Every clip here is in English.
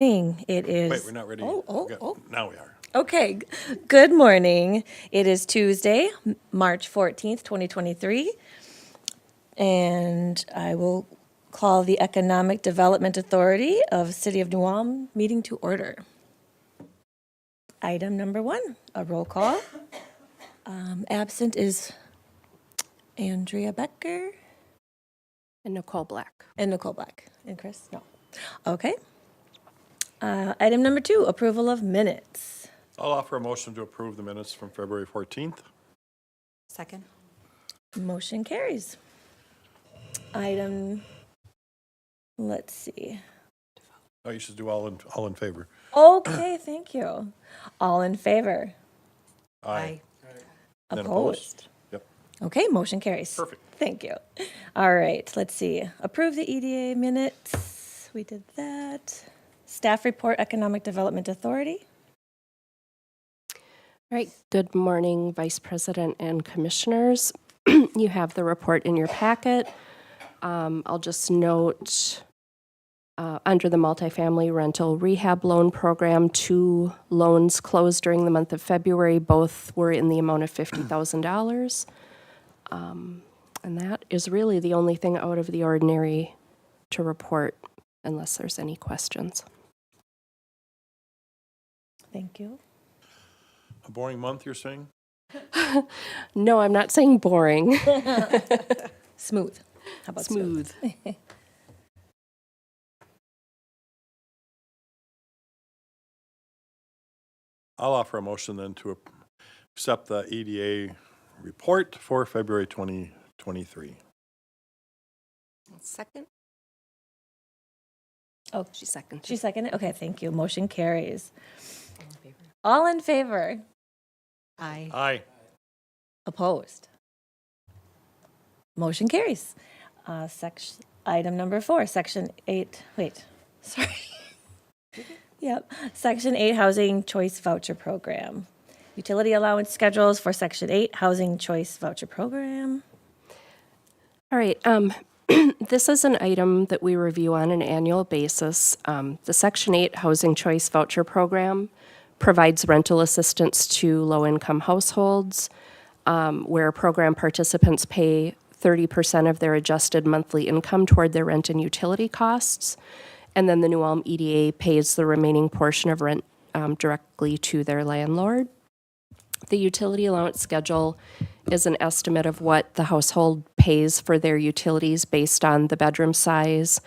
It is. Wait, we're not ready. Now we are. Okay. Good morning. It is Tuesday, March 14th, 2023. And I will call the Economic Development Authority of City of New Ulm meeting to order. Item number 1, a roll call. Absent is Andrea Becker And Nicole Black. and Nicole Black. And Chris? No. Okay. Item number 2, approval of minutes. I'll offer a motion to approve the minutes from February 14th. Second. Motion carries. Let's see. Oh, you should do all in favor. Okay, thank you. All in favor? Aye. Then Opposed? Yep. Okay, motion carries. Perfect. Thank you. All right, let's see. Approve the EDA minutes. We did that. Staff report, Economic Development Authority. All right, good morning, Vice President and Commissioners. You have the report in your packet. I'll just note, under the multifamily rental rehab loan program, 2 loans closed during the month of February. Both were in the amount of $50,000. And that is really the only thing out of the ordinary to report, unless there's any questions. Thank you. A boring month, you're saying? No, I'm not saying boring. Smooth. How about smooth? Smooth. I'll offer a motion then to accept the EDA report for February 2023. Second. Oh, She seconded. she seconded? Okay, thank you. Motion carries. All in favor? Aye. Aye. Opposed? Motion carries. Item number 4, Section 8, sorry. Yep, Section 8 Housing Choice Voucher Program. Utility allowance schedules for Section 8 Housing Choice Voucher Program. All right. This is an item that we review on an annual basis. The Section 8 Housing Choice Voucher Program provides rental assistance to low-income households, where program participants pay 30% of their adjusted monthly income toward their rent and utility costs, and then the New Ulm EDA pays the remaining portion of rent directly to their landlord. The utility allowance schedule is an estimate of what the household pays for their utilities based on the bedroom size,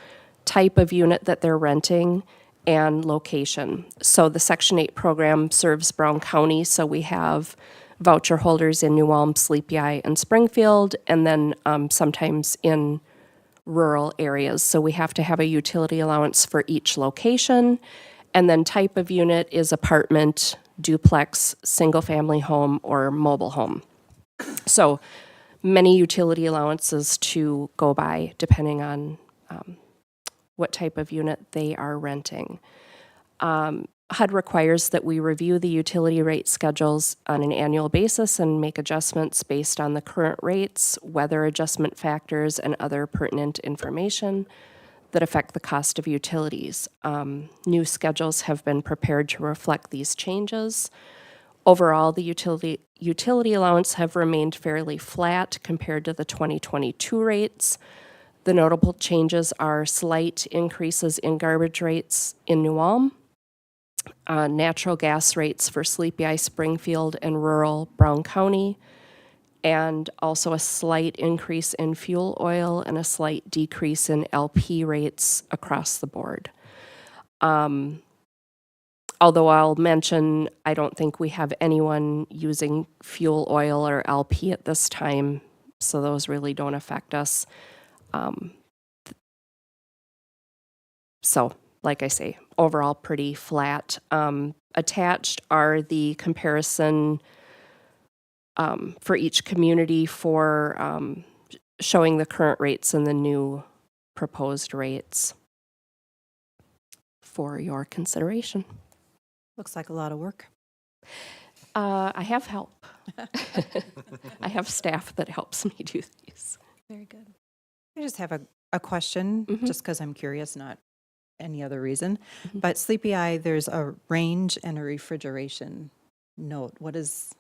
type of unit that they're renting, and location. So the Section 8 program serves Brown County, so we have voucher holders in New Ulm, Sleepy Eye, and Springfield, and then sometimes in rural areas. So we have to have a utility allowance for each location, and then type of unit is apartment, duplex, single-family home, or mobile home. So many utility allowances to go by depending on what type of unit they are renting. HUD requires that we review the utility rate schedules on an annual basis and make adjustments based on the current rates, weather adjustment factors, and other pertinent information that affect the cost of utilities. New schedules have been prepared to reflect these changes. Overall, the utility allowance have remained fairly flat compared to the 2022 rates. The notable changes are slight increases in garbage rates in New Ulm, natural gas rates for Sleepy Eye, Springfield, and rural Brown County, and also a slight increase in fuel oil and a slight decrease in LP rates across the board. Although I'll mention, I don't think we have anyone using fuel oil or LP at this time, so those really don't affect us. So, like I say, overall pretty flat. Attached are the comparison for each community for showing the current rates and the new proposed rates for your consideration. Looks like a lot of work. I have help. I have staff that helps me do these. Very good. I just have a question, Mhm. just because I'm curious, not any other reason. But Sleepy Eye, there's a range and a refrigeration note. What is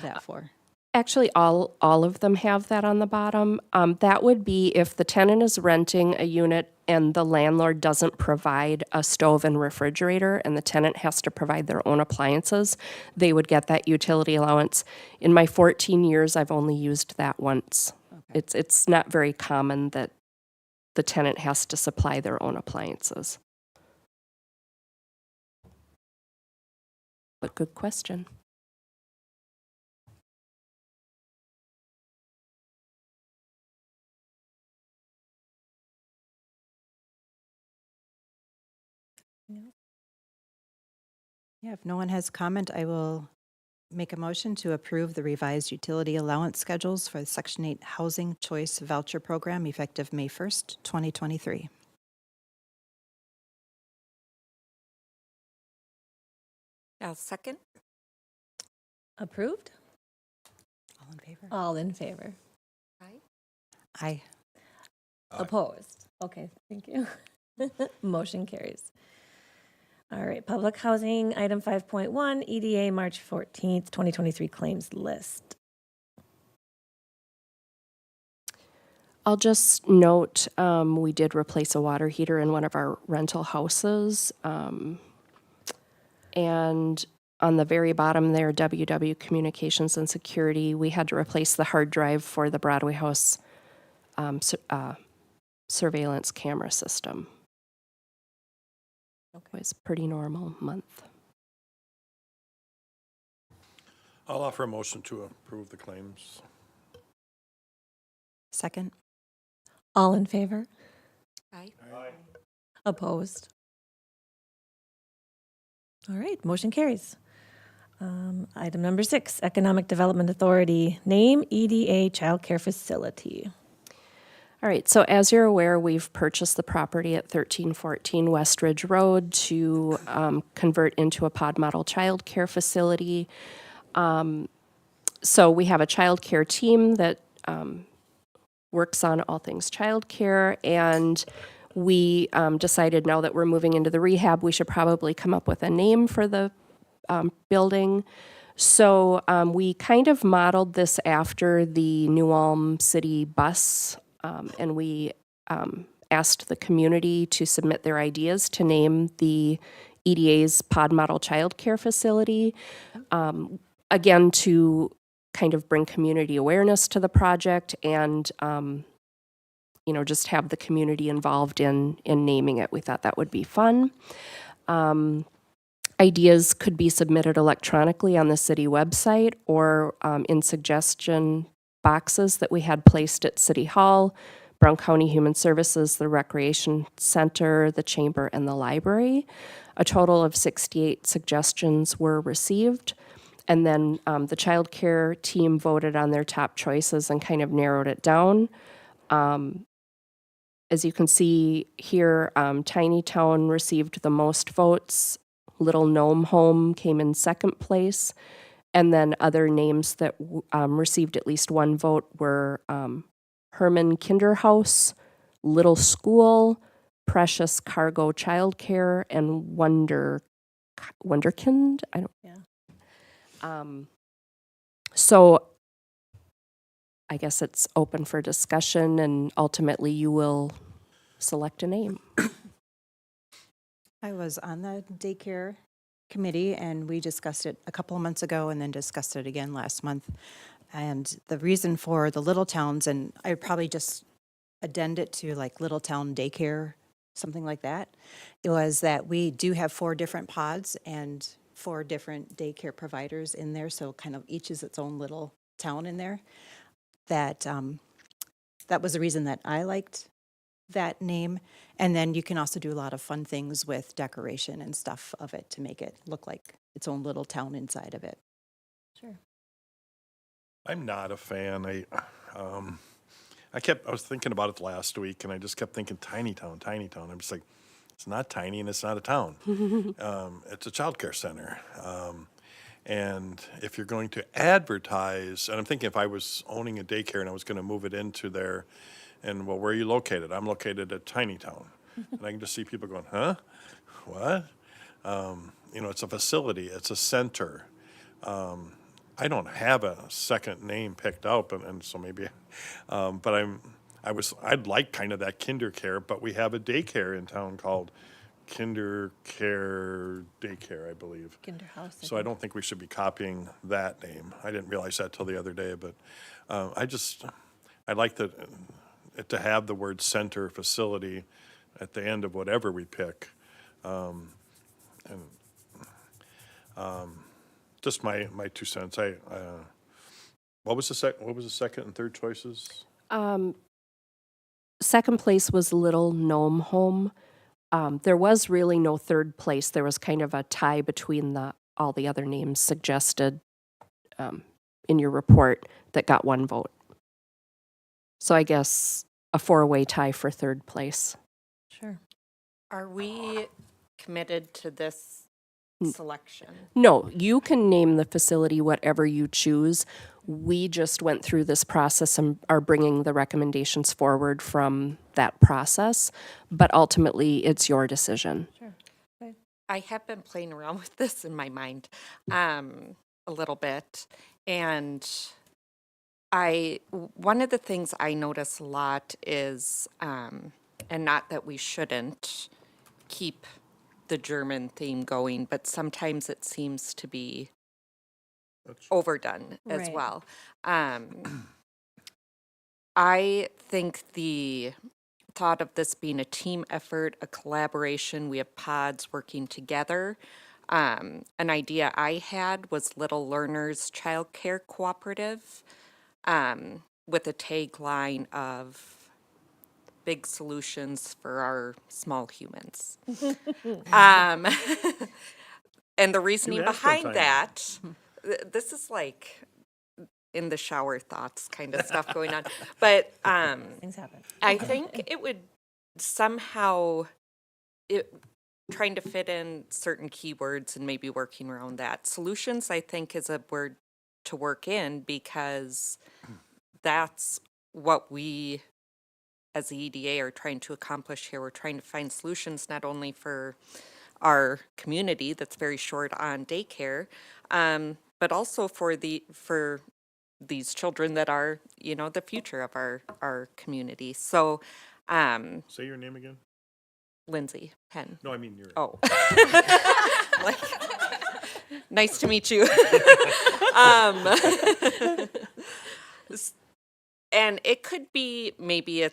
that for? Actually, all of them have that on the bottom. That would be if the tenant is renting a unit and the landlord doesn't provide a stove and refrigerator, and the tenant has to provide their own appliances, they would get that utility allowance. In my 14 years, I've only used that once. Okay. It's not very common that the tenant has to supply their own appliances. But good question. Yeah, if no one has comment, I will make a motion to approve the revised utility allowance schedules for the Section 8 Housing Choice Voucher Program effective May 1st, 2023. I'll second. Approved? All in favor? All in favor? Aye. Aye. Opposed? Okay, thank you. Motion carries. All right, public housing, item 5.1, EDA, March 14th, 2023 claims list. I'll just note, we did replace a water heater in one of our rental houses. And on the very bottom there, WW Communications and Security, we had to replace the hard drive for the Broadway House surveillance camera system. It was a pretty normal month. I'll offer a motion to approve the claims. Second? All in favor? Aye. Opposed? All right, motion carries. Item number 6, Economic Development Authority, name EDA Childcare Facility. All right, so as you're aware, we've purchased the property at 1314 West Ridge Road to convert into a pod model childcare facility. So we have a childcare team that works on all things childcare, and we decided now that we're moving into the rehab, we should probably come up with a name for the building. So we kind of modeled this after the New Ulm City bus, and we asked the community to submit their ideas to name the EDA's pod model childcare facility. Again, to kind of bring community awareness to the project and just have the community involved in naming it. We thought that would be fun. Ideas could be submitted electronically on the city website or in suggestion boxes that we had placed at City Hall, Brown County Human Services, the Recreation Center, the Chamber, and the library. A total of 68 suggestions were received. And then the child care team voted on their top choices and kind of narrowed it down. As you can see here, Tiny Town received the most votes. Little Gnome Home came in second place. And then other names that received at least one vote were Herman Kinderhaus, Little School, Precious Cargo Childcare, and Wonderkind. I don't. Yeah. So I guess it's open for discussion, and ultimately you will select a name. I was on the daycare committee, and we discussed it a couple of months ago and then discussed it again last month. And the reason for the little towns, and I would probably just addend it to like Little Town Daycare, something like that, it was that we do have 4 different pods and 4 different daycare providers in there, so kind of each is its own little town in there. That was the reason that I liked that name. And then you can also do a lot of fun things with decoration and stuff of it to make it look like its own little town inside of it. Sure. I'm not a fan. I was thinking about it last week, and I just kept thinking tiny town. I'm just like, it's not tiny and it's not a town. It's a childcare center. And if you're going to advertise, and I'm thinking if I was owning a daycare and I was going to move it into there, and well, where are you located? I'm located at Tiny Town. And I can just see people going, huh? What? You know, it's a facility, it's a center. I don't have a second name picked out, and so maybe, but I'd like kind of that kinder care, but we have a daycare in town called Kinder Care Daycare, I believe. Kinder House. So I don't think we should be copying that name. I didn't realize that till the other day, but I like it to have the word center facility at the end of whatever we pick. Just my 2 cents. What was the second and third choices? Second place was Little Gnome Home. There was really no third place. There was kind of a tie between all the other names suggested in your report that got one vote. So I guess a 4-way tie for third place. Sure. Are we committed to this selection? No, you can name the facility whatever you choose. We just went through this process and are bringing the recommendations forward from that process, but ultimately it's your decision. Sure. Okay. I have been playing around with this in my mind a little bit, and one of the things I notice a lot is, and not that we shouldn't keep the German theme going, but sometimes it seems to be overdone as Right. well. I think the thought of this being a team effort, a collaboration, we have pods working together. An idea I had was Little Learners Child Care Cooperative, with a tagline of big solutions for our small humans. And the reasoning have spent behind time that, this is like in the shower thoughts kind of stuff going on. But Things happen. I think it would somehow, trying to fit in certain keywords and maybe working around that. Solutions, I think, is a word to work in because that's what we as the EDA are trying to accomplish here. We're trying to find solutions not only for our community that's very short on daycare, but also for these children that are, the future of our community. So, Say your name again. Lindsay Penn. No, I mean your. Oh. Like, nice to meet you. And it could be, maybe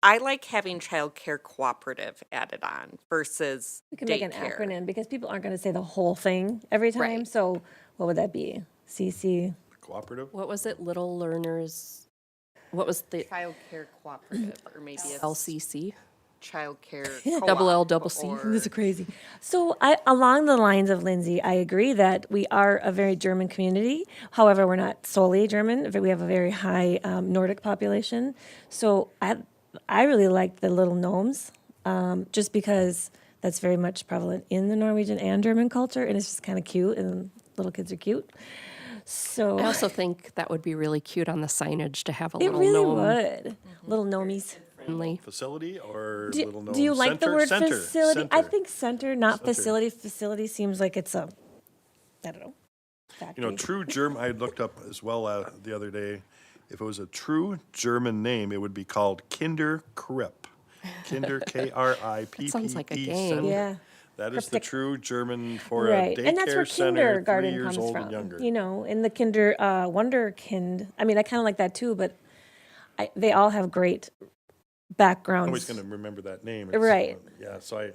I like having childcare cooperative added on versus We can make an daycare. acronym because people aren't going to say the whole thing every time. Right. So what would that be? CC. Cooperative? What was it? Little Learners, what was the Childcare cooperative, or maybe it's LCC? childcare Double L, co-op, double C. or- This is crazy. So along the lines of Lindsay, I agree that we are a very German community. However, we're not solely German. We have a very high Nordic population. So I really like the little gnomes, just because that's very much prevalent in the Norwegian and German culture, and it's just kind of cute, and little kids are cute. So I also think that would be really cute on the signage to have a it little really gnome would. Little gnomies. friendly. Facility or Do, little known? do you like the Center? word Center. facility? I Center. think center, not Center. facility. Facility seems like it's a, I don't know. You know, Factory. true German, I looked up as well the other day. If it was a true German name, it would be called Kinder Kripp. Kinder, K-R-I-P-P-E. That sounds like a gang. Center. Yeah. That is the Cryptic. true German for Right, a and that's where daycare center, 3 kindergarten years comes old from. and younger. You know, in the kinder wonderkind. I mean, I kind of like that too, but they all have great backgrounds. Nobody's going to remember that name. Right. Yeah, so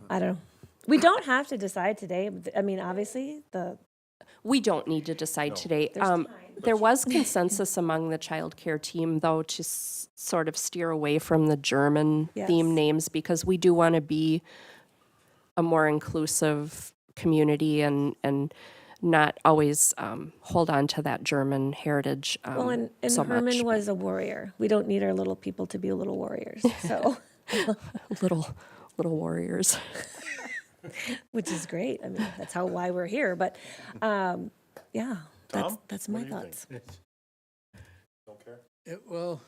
I don't know. We don't have to decide today. I mean, obviously, We don't need to decide No. today. There was consensus among the childcare team, though, to sort of steer away from the German theme Yes. names because we do want to be a more inclusive community and not always hold on to that German heritage well, and so Herman much. was a warrior. We don't need our little people to be little warriors. So, Little warriors. which is great. I mean, that's why we're here. But yeah, Tom, that's what my do you think? thoughts. Don't care? Well,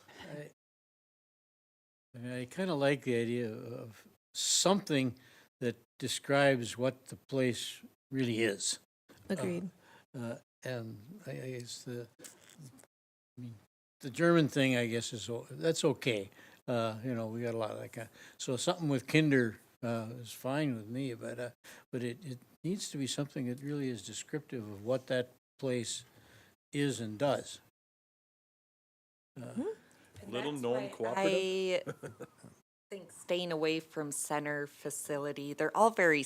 I mean, I kind of like the idea of something that describes what the place really is. Agreed. And I guess I mean, the German thing, I guess, that's okay. We got a lot of that kind. So something with kinder is fine with me, but it needs to be something that really is descriptive of what that place is and does. Little known cooperative. I think staying away from center facility, they're all very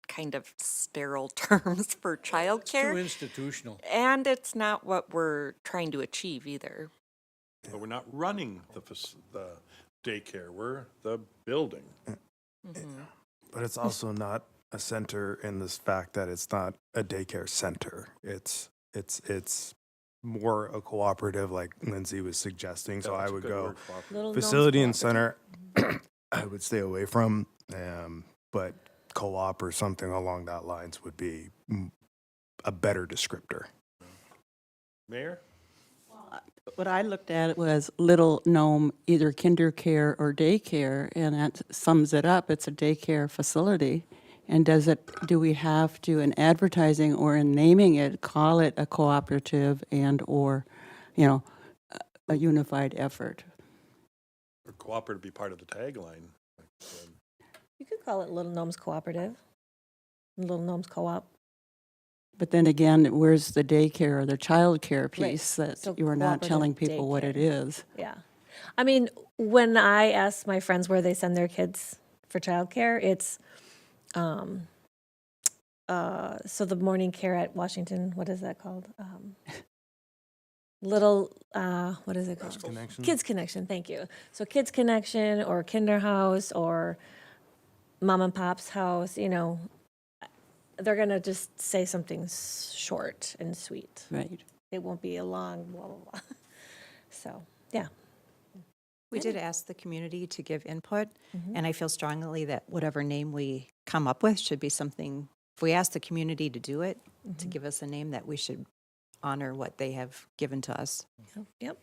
kind of sterile terms for Too childcare. institutional. And it's not what we're trying to achieve either. But we're not running the daycare, we're the building. But it's also not a center in this fact that it's not a daycare center. It's more a cooperative, like Lindsay was suggesting. So I That's a would good go word, cooperative. Little facility known and center. I would stay away from, but co-op or something along that lines would be a better descriptor. Mayor? What I looked at was Little Gnome, either kinder care or daycare, and that sums it up. It's a daycare facility. And do we have to, in advertising or in naming it, call it a cooperative and/or, a unified effort? Or cooperative be part of the tagline. You could call it Little Gnomes Cooperative, Little Gnomes Co-op. But then again, where's the daycare or the childcare piece that So you are not telling cooperative people what it daycare. is? Yeah. I mean, when I ask my friends where they send their kids for childcare, it's, so the morning care at Washington, what is that called? What is it called? Connection? Kids Connection, thank you. So Kids Connection or Kinder House or Mom and Pop's house, they're going to just say something short and sweet. Right. It won't be a long blah, blah, blah. So, yeah. We did ask the community to give input, and I feel strongly that whatever name we come up with should be something, if we ask the community to do it, to give us a name, that we should honor what they have given to us. Yep.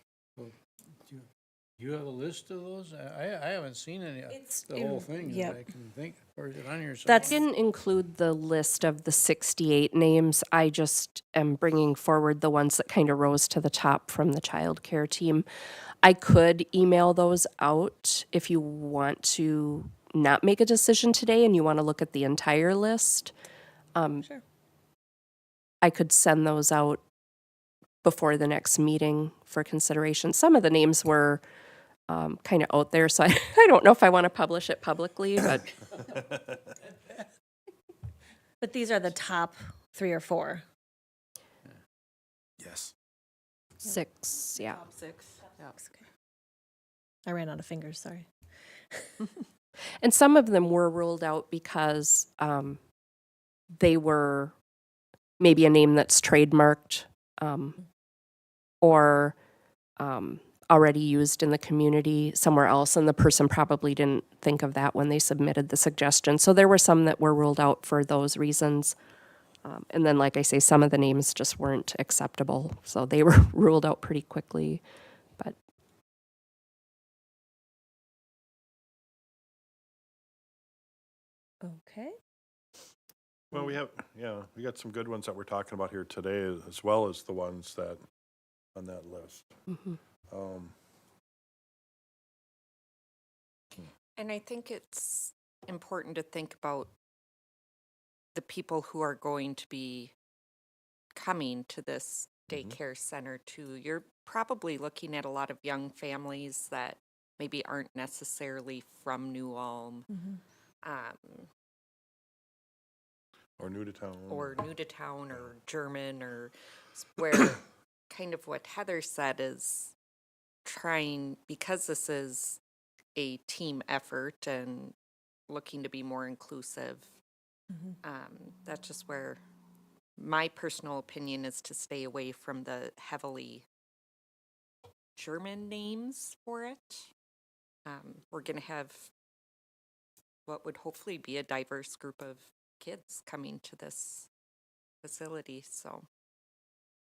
Do you have a list of those? I haven't seen any, It's the whole in- thing that yep. I can think, or is it on here somewhere? That's- Didn't include the list of the 68 names. I just am bringing forward the ones that kind of rose to the top from the childcare team. I could email those out if you want to not make a decision today and you want to look at the entire list. Sure. I could send those out before the next meeting for consideration. Some of the names were kind of out there, so I don't know if I want to publish it publicly, but But these are the top 3 or 4. Yes. 6, yeah. Okay. I ran out of fingers, sorry. And some of them were ruled out because they were maybe a name that's trademarked or already used in the community somewhere else, and the person probably didn't think of that when they submitted the suggestion. So there were some that were ruled out for those reasons. And then, like I say, some of the names just weren't acceptable, so they were ruled out pretty quickly. But Okay. Well, we got some good ones that we're talking about here today, as well as the ones that on that list. mhm. And I think it's important to think about the people who are going to be coming to this daycare center too. You're probably looking at a lot of young families that maybe aren't necessarily from New Ulm, Or new to town. or new to town or German, or where kind of what Heather said is trying, because this is a team effort and looking to be more inclusive. That's just where my personal opinion is to stay away from the heavily German names for it. We're going to have what would hopefully be a diverse group of kids coming to this facility, so.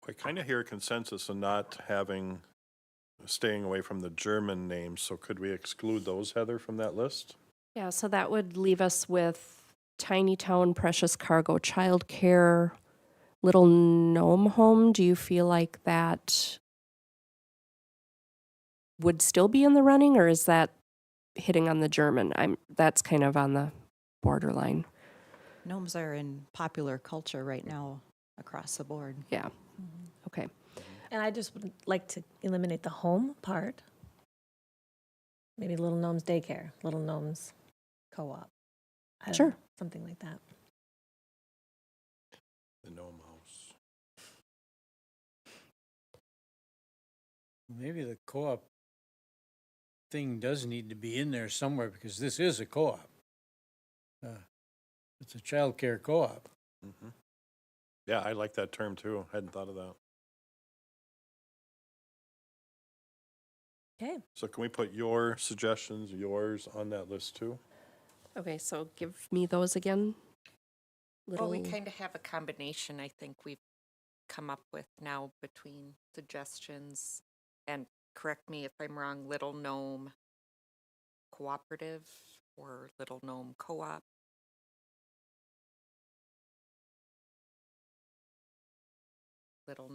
I kind of hear a consensus in not having staying away from the German names, so could we exclude those, Heather, from that list? Yeah, so that would leave us with Tiny Town, Precious Cargo, Childcare, Little Gnome Home. Do you feel like that would still be in the running, or is that hitting on the German? That's kind of on the borderline. Gnomes are in popular culture right now across the board. Yeah. Okay. And I just would like to eliminate the home part. Maybe Little Gnomes Daycare, Little Gnomes Co-op. I don't Sure. know, something like that. The Gnome House. Maybe the co-op thing does need to be in there somewhere because this is a co-op. It's a childcare co-op. Mhm. Yeah, I like that term too. Hadn't thought of that. Okay. So can we put your suggestions, yours on that list too? Okay, so give me those again. Well, we kind of have a combination, I think we've come up with now between suggestions, and correct me if I'm wrong, Little Gnome Cooperative or Little Gnome Co-op. Little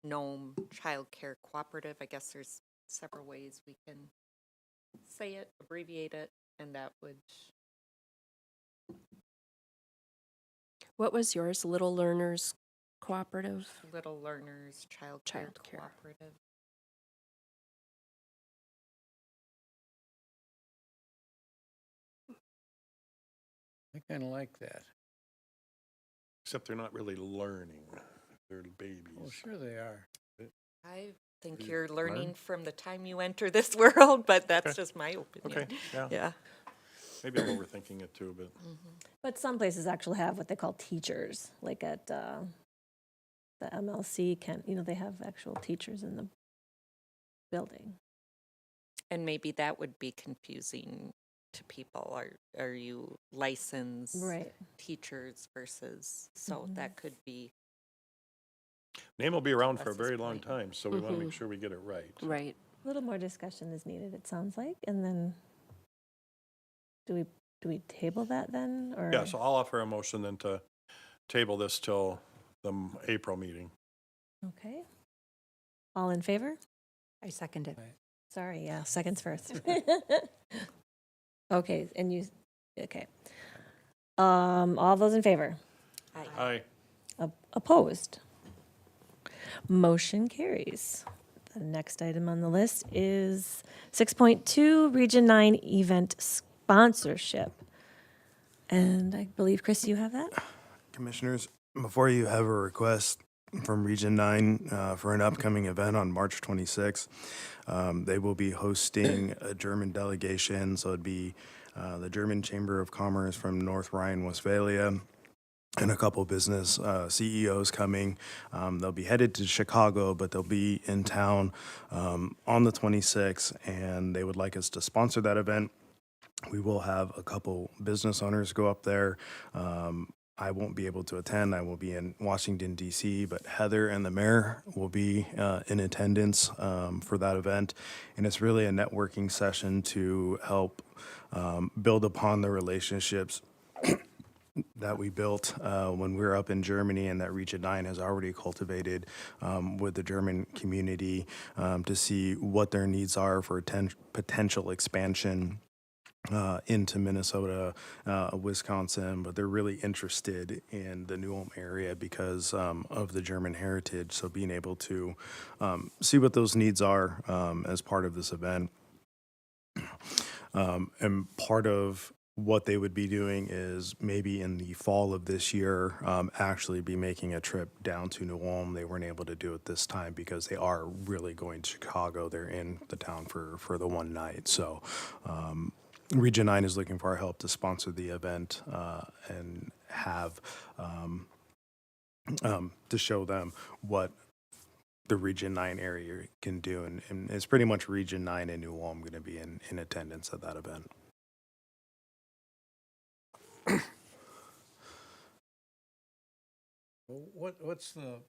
Gnome Child Care Cooperative. I guess there's several ways we can say it, abbreviate it, and that would, What was yours? Little Learners Cooperative? Little Learners Child Care Child Care. Cooperative. I kind of like that. Except they're not really learning. They're babies. Oh, sure they are. I think You you're learn? learning from the time you enter this world, but that's Okay. just my opinion. Okay, yeah. Yeah. Maybe I'm overthinking it too, but But some places actually have what they call teachers, like at the MLC they have actual teachers in the building. And maybe that would be confusing to people. Are you licensed Right. teachers versus, so Mhm. that could be, name will be around for a That's his very long point. time, so we want to Mhm. make sure we get it right. Right. A little more discussion is needed, it sounds like, and then do we table that then, or? Yeah, so I'll offer a motion then to table this till the April meeting. Okay. All in favor? I second it. Sorry, yeah, seconds first. Okay, and you, okay. All those in favor? Aye. Opposed? Motion carries. The next item on the list is 6.2, Region 9 Event Sponsorship. And I believe, Chris, you have that? Commissioners, before you have a request from Region 9 for an upcoming event on March 26th, they will be hosting a German delegation. So it'd be the German Chamber of Commerce from North Rhine-Westphalia and a couple business CEOs coming. They'll be headed to Chicago, but they'll be in town on the 26th, and they would like us to sponsor that event. We will have a couple business owners go up there. I won't be able to attend. I will be in Washington, D.C., but Heather and the mayor will be in attendance for that event. And it's really a networking session to help build upon the relationships that we built when we were up in Germany, and that Region 9 has already cultivated with the German community to see what their needs are for potential expansion into Minnesota, Wisconsin, but they're really interested in the New Ulm area because of the German heritage. So being able to see what those needs are as part of this event. And part of what they would be doing is maybe in the fall of this year, actually be making a trip down to New Ulm. They weren't able to do it this time because they are really going to Chicago. They're in the town for the one night. So Region 9 is looking for our help to sponsor the event and have to show them what the Region 9 area can do. And it's pretty much Region 9 and New Ulm going to be in attendance at that event. What's the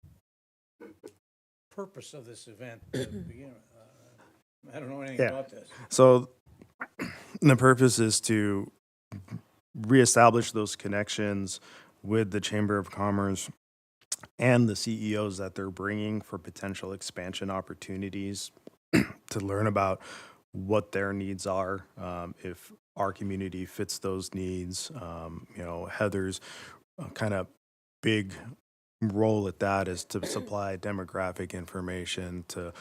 purpose of this event to begin with? I don't know anything Yeah. about this. So the purpose is to reestablish those connections with the Chamber of Commerce and the CEOs that they're bringing for potential expansion opportunities to learn about what their needs are, if our community fits those needs. Heather's kind of big role at that is to supply demographic information, to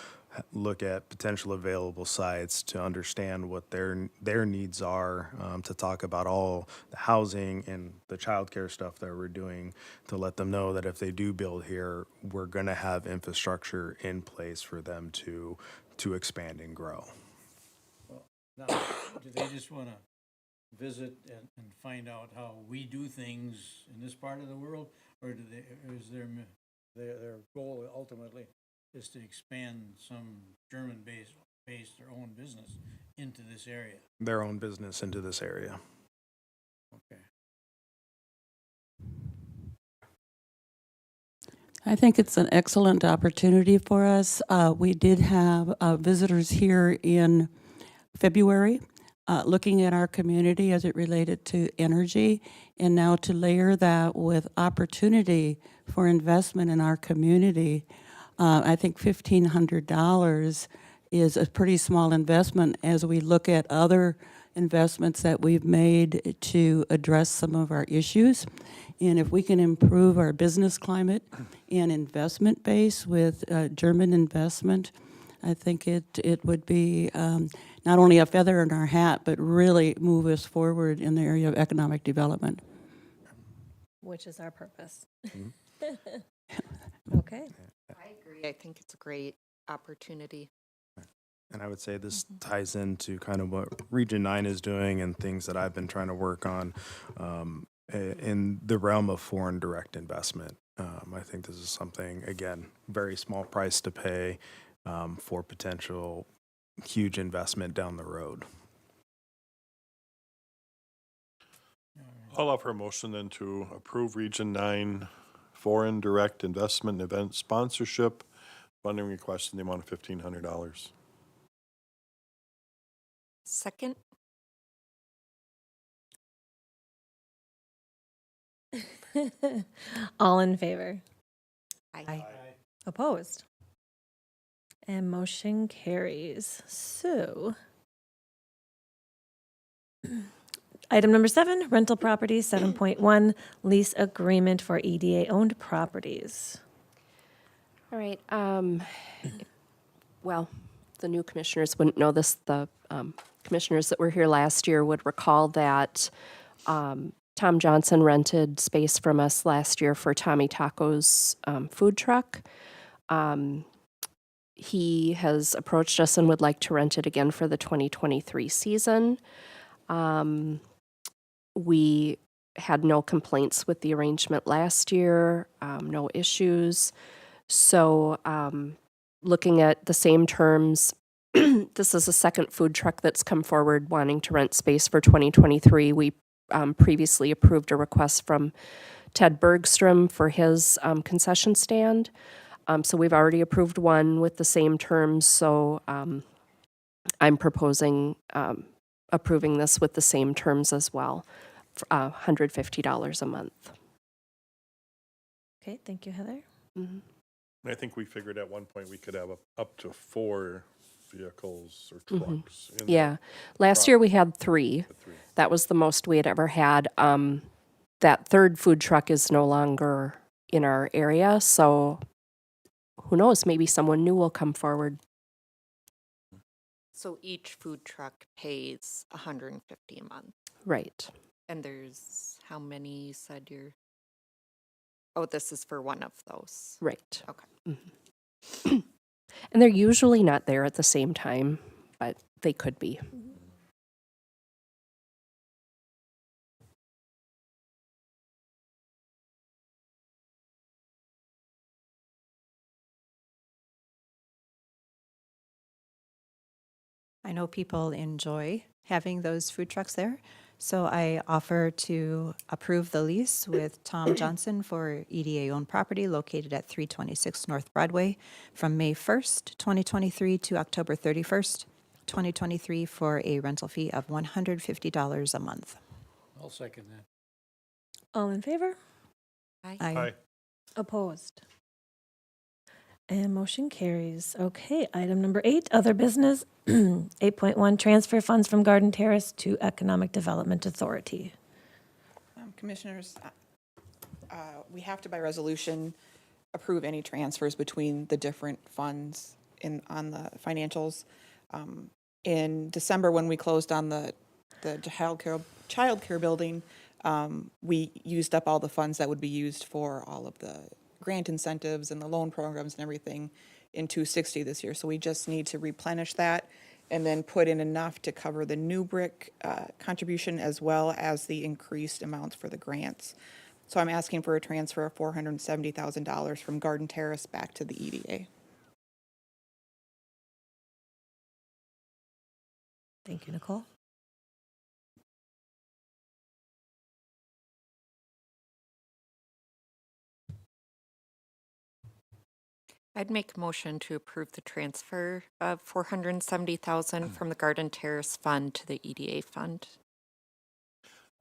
look at potential available sites, to understand what their needs are, to talk about all the housing and the childcare stuff that we're doing, to let them know that if they do build here, we're going to have infrastructure in place for them to expand and grow. Now, do they just want to visit and find out how we do things in this part of the world? Or do they, or is their goal ultimately is to expand some German-based their own business into this area? Their own business into this area. Okay. I think it's an excellent opportunity for us. We did have visitors here in February looking at our community as it related to energy, and now to layer that with opportunity for investment in our community. I think $1,500 is a pretty small investment as we look at other investments that we've made to address some of our issues. And if we can improve our business climate and investment base with German investment, I think it would be not only a feather in our hat, but really move us forward in the area of economic development. Which is our purpose. Mm-hmm. Okay. I agree. I think it's a great opportunity. And I would say this ties into kind of what Region 9 is doing and things that I've been trying to work on in the realm of foreign direct investment. I think this is something, again, very small price to pay for potential huge investment down the road. I'll offer a motion then to approve Region 9 foreign direct investment event sponsorship funding request in the amount of $1,500. Second? All in favor? Aye. Opposed? And motion carries. So, item number 7, rental properties, 7.1, lease agreement for EDA-owned properties. All right. Well, the new commissioners wouldn't know this. The commissioners that were here last year would recall that Tom Johnson rented space from us last year for Tommy Taco's food truck. He has approached us and would like to rent it again for the 2023 season. We had no complaints with the arrangement last year, no issues. So looking at the same terms, this is a second food truck that's come forward wanting to rent space for 2023. We previously approved a request from Ted Bergstrom for his concession stand. So we've already approved one with the same terms. So I'm proposing approving this with the same terms as well, for $150 a month. Okay, thank you, Heather. Mhm. I think we figured at one point we could have up to 4 vehicles or trucks. in Yeah. Last year we had 3. the 3. That was the most we had ever had. That third food truck is no longer in our area, so who knows? Maybe someone new will come forward. So each food truck pays $150 a month. Right. And there's how many you said you're? Oh, this is for one of those. Right. Okay. Mhm. And they're usually not there at the same time, but they could be. I know people enjoy having those food trucks there. So I offer to approve the lease with Tom Johnson for EDA-owned property located at 326 North Broadway from May 1st, 2023 to October 31st, 2023 for a rental fee of $150 a month. I'll second that. All in favor? Aye. Opposed? And motion carries. Okay, item number 8, other business. 8.1, transfer funds from Garden Terrace to Economic Development Authority. Commissioners, we have to by resolution approve any transfers between the different funds on the financials. In December, when we closed on the childcare building, we used up all the funds that would be used for all of the grant incentives and the loan programs and everything in 260 this year. So we just need to replenish that and then put in enough to cover the new brick contribution as well as the increased amounts for the grants. So I'm asking for a transfer of $470,000 from Garden Terrace back to the EDA. Thank you, Nicole. I'd make a motion to approve the transfer of $470,000 from the Garden Terrace Fund to the EDA Fund.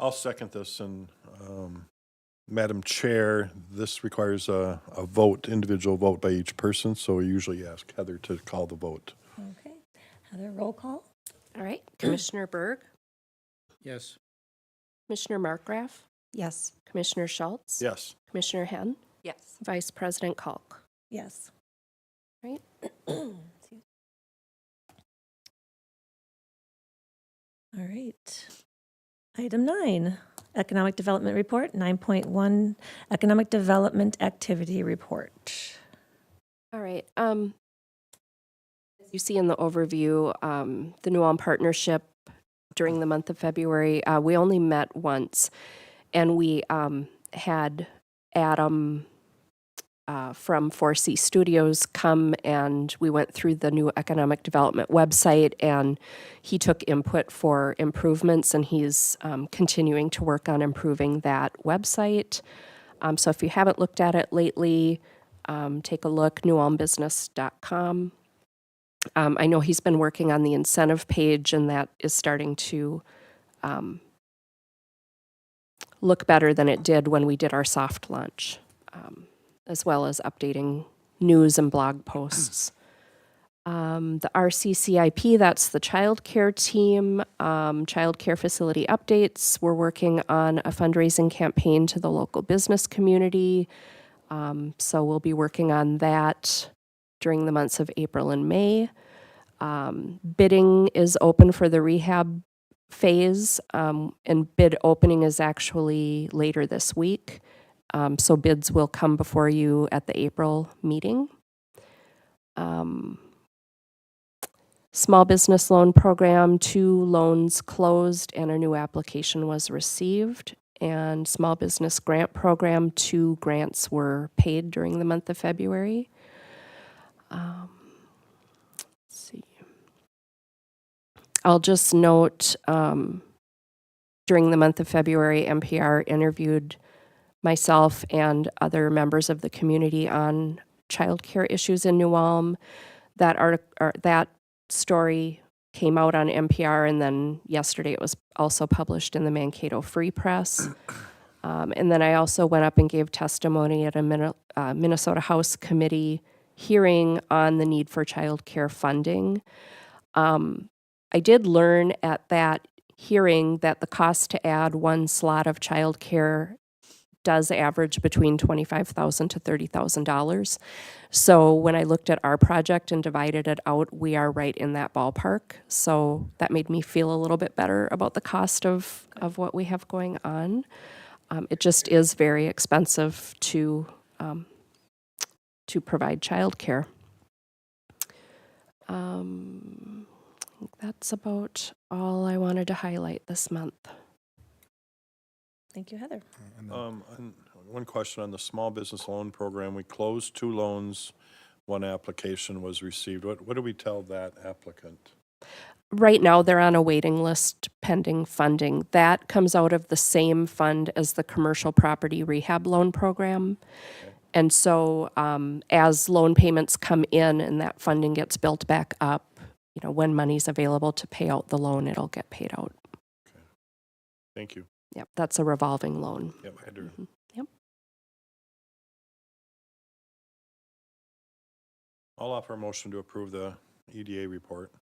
I'll second this, and Madam Chair, this requires a vote, individual vote by each person, so we usually ask Heather to call the vote. Okay, Heather, roll call. All right, Commissioner Berg, Yes. Commissioner Markgraf, Yes. Commissioner Schultz, Yes. Commissioner Henn, Yes. Vice President Kalk. Yes. Right. All right. Item 9, Economic Development Report, 9.1, Economic Development Activity Report. All right. As you see in the overview, the New Ulm Partnership during the month of February, we only met once, and we had Adam from 4C Studios come, and we went through the new economic development website, and he took input for improvements, and he's continuing to work on improving that website. So if you haven't looked at it lately, take a look, newulmbusiness.com. I know he's been working on the incentive page, and that is starting to look better than it did when we did our soft launch, as well as updating news and blog posts. The RCCIP, that's the child care team, child care facility updates. We're working on a fundraising campaign to the local business community. So we'll be working on that during the months of April and May. Bidding is open for the rehab phase, and bid opening is actually later this week. So bids will come before you at the April meeting. Small business loan program, 2 loans closed and a new application was received. And small business grant program, 2 grants were paid during the month of February. Let's see. I'll just note, during the month of February, NPR interviewed myself and other members of the community on childcare issues in New Ulm. That story came out on NPR, and then yesterday it was also published in the Mankato Free Press. And then I also went up and gave testimony at a Minnesota House Committee hearing on the need for childcare funding. I did learn at that hearing that the cost to add 1 slot of childcare does average between $25,000 to $30,000. So when I looked at our project and divided it out, we are right in that ballpark. So that made me feel a little bit better about the cost of what we have going on. It just is very expensive to provide childcare. I think that's about all I wanted to highlight this month. Thank you, Heather. And one question on the small business loan program. We closed 2 loans, 1 application was received. What do we tell that applicant? Right now, they're on a waiting list pending funding. That comes out of the same fund as the commercial property rehab loan program. And so as loan payments come in and that funding gets built back up, you know, when money's available to pay out the loan, it'll get paid out. Thank you. Yep, that's a revolving loan. Yep, I do. Yep. I'll offer a motion to approve the EDA report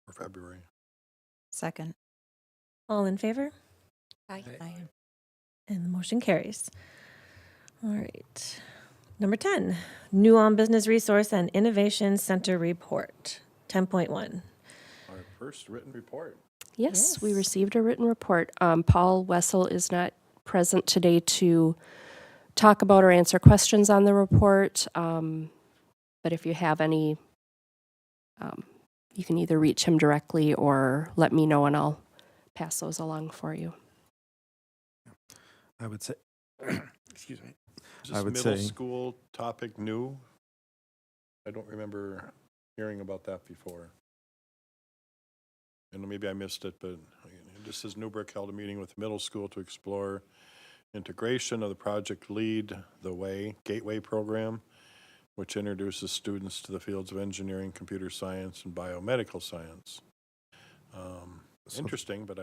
for February. Second. All in favor? Aye. And the motion carries. All right. Number 10, new on Business Resource and Innovation Center report, 10.1. Our first written report. Yes, we Yes. received a written report. Paul Wessel is not present today to talk about or answer questions on the report. But if you have any, you can either reach him directly or let me know and I'll pass those along for you. I would say, excuse me. Is I this would middle say- school topic new? I don't remember hearing about that before. And maybe I missed it, but it just says Newburgh held a meeting with the middle school to explore integration of the Project Lead the Way Gateway program, which introduces students to the fields of engineering, computer science, and biomedical science. Interesting, but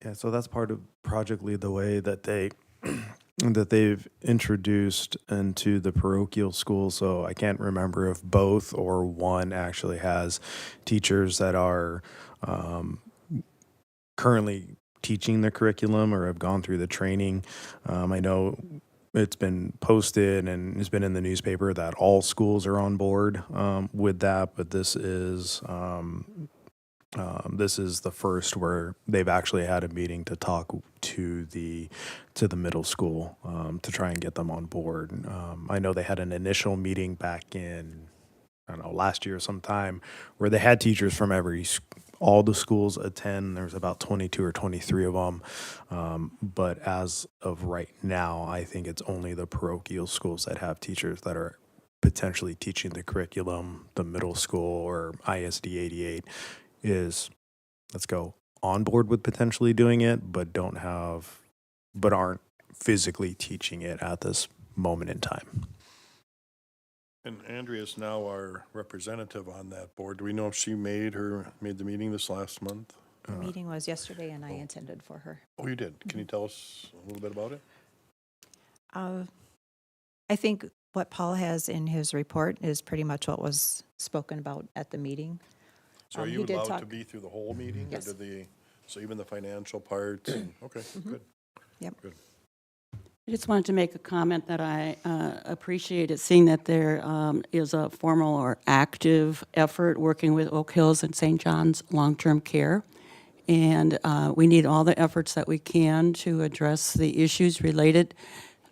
Yeah, so that's part of Project Lead the Way that they've introduced into the parochial school. So I can't remember if both or one actually has teachers that are currently teaching the curriculum or have gone through the training. I know it's been posted and it's been in the newspaper that all schools are on board with that, but this is the first where they've actually had a meeting to talk to the middle school to try and get them on board. I know they had an initial meeting back in, I don't know, last year sometime, where they had teachers from all the schools attend. There's about 22 or 23 of them. But as of right now, I think it's only the parochial schools that have teachers that are potentially teaching the curriculum. The middle school or ISD 88 is, let's go, on board with potentially doing it, but aren't physically teaching it at this moment in time. And Andrea is now our representative on that board. Do we know if she made the meeting this last month? The meeting was yesterday and I attended for her. Oh, you did. Can you tell us a little bit about it? I think what Paul has in his report is pretty much what was spoken about at the meeting. So are He you did allowed to talk- be through the whole meeting? Yes. Or so even the financial parts? Okay, good. Yep. Good. I just wanted to make a comment that I appreciated seeing that there is a formal or active effort working with Oak Hills and St. John's Long-Term Care. And we need all the efforts that we can to address the issues related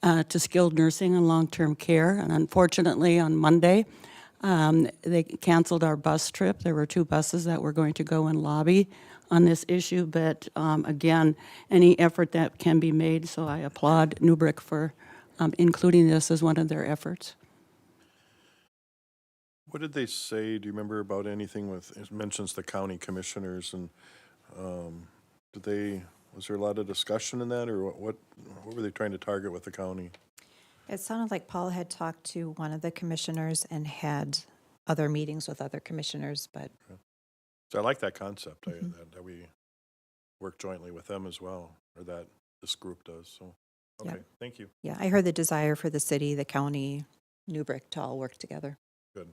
to skilled nursing and long-term care. And unfortunately, on Monday, they canceled our bus trip. There were 2 buses that were going to go and lobby on this issue, but again, any effort that can be made, so I applaud Newbrick for including this as one of their efforts. What did they say? Do you remember about anything it mentions the county commissioners and was there a lot of discussion in that or what were they trying to target with the county? It sounded like Paul had talked to one of the commissioners and had other meetings with other commissioners, but So I like that concept, that we work jointly with them as well, or that this group does, so, Yeah. okay, thank you. yeah, I heard the desire for the city, the county, Newbrick to all work together. Good.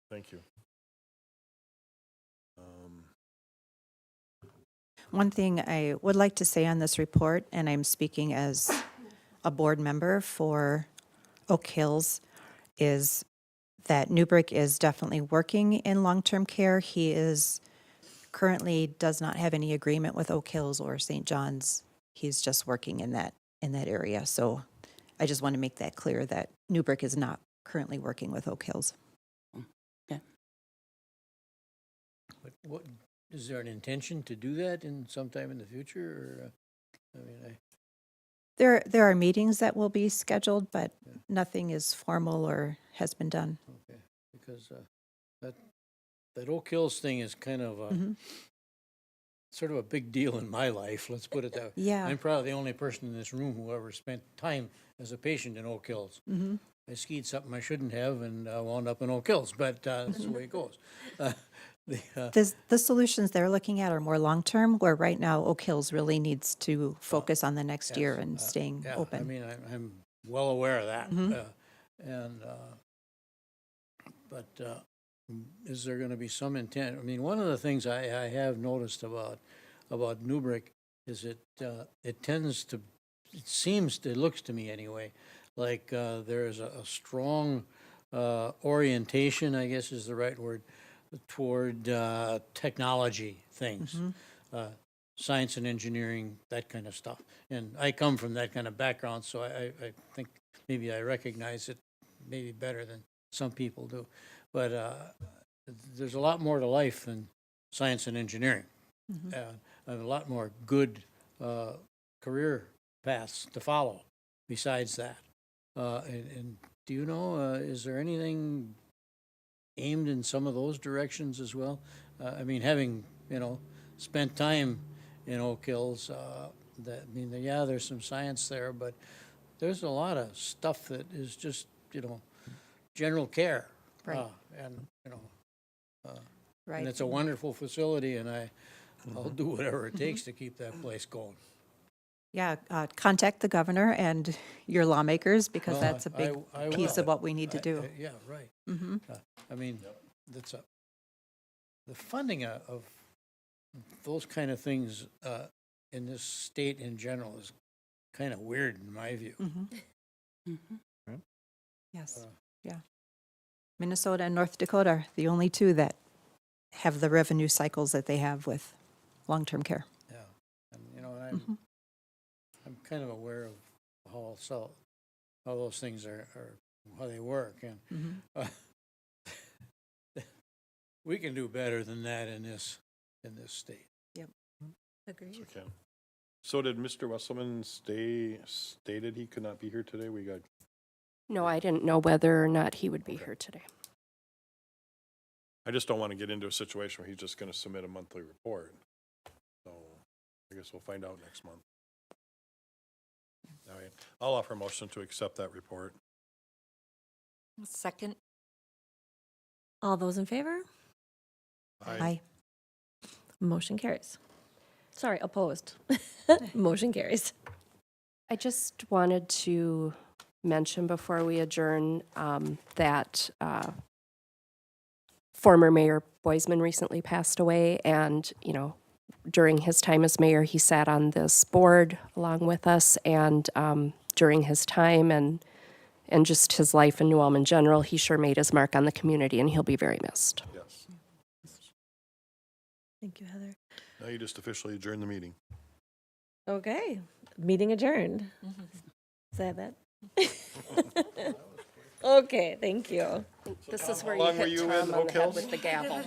Thank you. One thing I would like to say on this report, and I'm speaking as a board member for Oak Hills, is that Newbrick is definitely working in long-term care. He currently does not have any agreement with Oak Hills or St. John's. He's just working in that area. So I just want to make that clear that Newbrick is not currently working with Oak Hills. But what, is there an intention to do that sometime in the future, or, There are meetings that will be scheduled, but nothing is formal or has been done. okay, because that Oak Hills thing is kind of a, sort of a big deal in my life, let's put it that way. Yeah. I'm probably the only person in this room who ever spent time as a patient in Oak Hills. I skied something I shouldn't have and wound up in Oak Hills, but that's the way it goes. The solutions they're looking at are more long-term, where right now Oak Hills really needs to focus on the next year and staying Yeah, I open. mean, I'm well aware of that. But is there going to be some intent? I mean, one of the things I have noticed about Newbrick is it tends to, it looks to me anyway, like there is a strong orientation, I guess is the right word, toward technology things, science and engineering, that kind of stuff. And I come from that kind of background, so I think maybe I recognize it maybe better than some people do. But there's a lot more to life than science and engineering. And a lot more good career paths to follow besides that. And do you know, is there anything aimed in some of those directions as well? I mean, having, spent time in Oak Hills, yeah, there's some science there, but there's a lot of stuff that is just, general care. Right. And it's a wonderful facility, and I'll do whatever it takes to keep that place going. Yeah, contact the governor and your lawmakers, because Well, that's a big I piece will. of what we need to do. Yeah, right. I mean, the funding of those kind of things in this state in general is kind of weird in my view. Yes, yeah. Minnesota and North Dakota are the only two that have the revenue cycles that they have with long-term care. Yeah, and I'm kind of aware of how those things are how they work, and we can do better than that in this state. Agreed. Okay. So did Mr. Wesselman stated he could not be here today? We got, No, I didn't know whether or not he would be here today. I just don't want to get into a situation where he's just going to submit a monthly report. So I guess we'll find out next month. All right. I'll offer a motion to accept that report. Second. All those in favor? Aye. Motion carries. Sorry, opposed. Motion carries. I just wanted to mention before we adjourn that former Mayor Boisman recently passed away, and, during his time as mayor, he sat on this board along with us, and during his time and just his life in New Ulm in general, he sure made his mark on the community, and he'll be very missed. Yes. Thank you, Heather. Now you just officially adjourn the meeting. Okay, meeting adjourned. Say that. Okay, thank you. This is How where long you were hit you Tom in on the Oak head Hills? with the gavel.